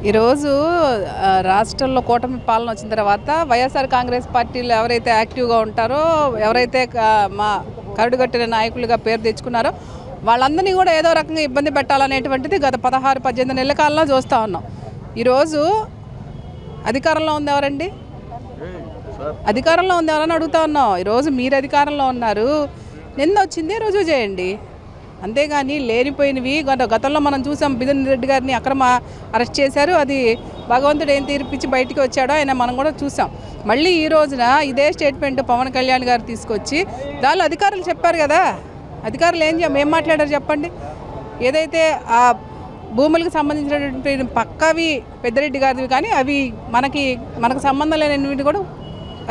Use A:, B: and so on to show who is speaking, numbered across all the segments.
A: ఈరోజు రాష్ట్రంలో కూటమి పాలన వచ్చిన తర్వాత వైఎస్ఆర్ కాంగ్రెస్ పార్టీలో ఎవరైతే యాక్టివ్గా ఉంటారో, ఎవరైతే మా కరడుగట్టిన నాయకులుగా పేరు తెచ్చుకున్నారో వాళ్ళందరినీ కూడా ఏదో రకంగా ఇబ్బంది పెట్టాలనేటువంటిది గత 16-18 నెలల కాలంలో చూస్తూ ఉన్నాం. ఈరోజు అధికారంలో ఉంది ఎవరండి? అధికారంలో ఉంది ఎవరని అడుగుతా ఉన్నాం. ఈరోజు మీరు అధికారంలో ఉన్నారు, నిన్న వచ్చింది రుజువు చేయండి. అంతేగాని లేనిపోయినవి గతంలో మనం చూసాం. బిదన్ రెడ్డి గారిని అక్రమ అరెస్ట్ చేశారు. అది భగవంతుడు ఏం తీర్పిచ్చి బయటికి వచ్చాడో ఆయన మనం కూడా చూసాం. మళ్ళీ ఈ రోజున ఇదే స్టేట్మెంట్ పవన్ కళ్యాణ్ గారు తీసుకొచ్చి దానిలో అధికారులు చెప్పారు కదా, అధికారులు ఏం మాట్లాడారు చెప్పండి. ఏదైతే ఆ భూములకు సంబంధించినటువంటి పక్కవి పెద్దిరెడ్డి గారివి కానీ అవి మనకు సంబంధం లేనివి కూడా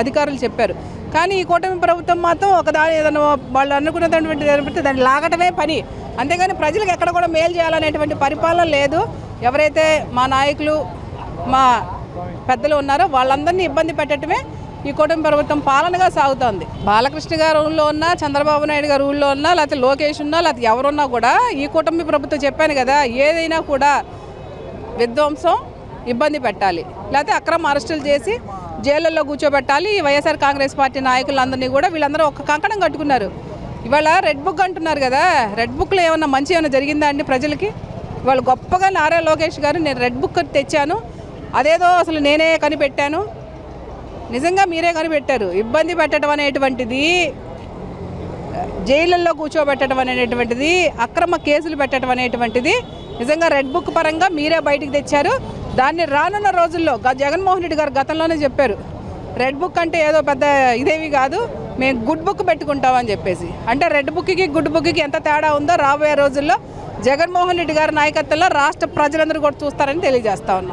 A: అధికారులు చెప్పారు. కానీ ఈ కూటమి ప్రభుత్వం మాత్రం ఒకదాని ఏదైనా వాళ్ళు అనుకున్నటువంటి దాన్ని లాగటమే పని, అంతేగాని ప్రజలకు ఎక్కడ కూడా మేలు చేయాలనేటువంటి పరిపాలన లేదు. ఎవరైతే మా నాయకులు మా పెద్దలు ఉన్నారో వాళ్ళందరినీ ఇబ్బంది పెట్టడమే ఈ కూటమి ప్రభుత్వం పాలనగా సాగుతోంది. బాలకృష్ణ గారు ఊళ్ళో ఉన్నా, చంద్రబాబు నాయుడు గారు ఊళ్ళో ఉన్నా, లేకపోతే లోకేష్ ఉన్నా, లేకపోతే ఎవరున్నా కూడా ఈ కూటమి ప్రభుత్వం చెప్పాను కదా, ఏదైనా కూడా విధ్వంసం ఇబ్బంది పెట్టాలి, లేకపోతే అక్రమ అరెస్టులు చేసి జైళ్ళల్లో కూర్చోబెట్టాలి. వైఎస్ఆర్ కాంగ్రెస్ పార్టీ నాయకులందరినీ కూడా వీళ్ళందరూ ఒక కంకణం కట్టుకున్నారు. ఇవాళ రెడ్ బుక్ అంటున్నారు కదా, రెడ్ బుక్లో ఏమన్నా మంచి ఏమైనా జరిగిందా అండి ప్రజలకి? ఇవాళ గొప్పగా నారా లోకేష్ గారు నేను రెడ్ బుక్ తెచ్చాను, అదేదో అసలు నేనే కనిపెట్టాను. నిజంగా మీరే కనిపెట్టారు. ఇబ్బంది పెట్టడం అనేటువంటిది, జైళ్ళల్లో కూర్చోబెట్టడం అనేటువంటిది, అక్రమ కేసులు పెట్టడం అనేటువంటిది నిజంగా రెడ్ బుక్ పరంగా మీరే బయటికి తెచ్చారు. దాన్ని రానున్న రోజుల్లో జగన్మోహన్ రెడ్డి గారు గతంలోనే చెప్పారు, రెడ్ బుక్ అంటే ఏదో పెద్ద ఇదేవి కాదు, మేము గుడ్ బుక్ పెట్టుకుంటామని చెప్పేసి. అంటే రెడ్ బుక్కి గుడ్ బుక్కి ఎంత తేడా ఉందో రాబోయే రోజుల్లో జగన్మోహన్ రెడ్డి గారి నాయకత్వంలో రాష్ట్ర ప్రజలందరూ కూడా చూస్తారని తెలియజేస్తా ఉన్నాం.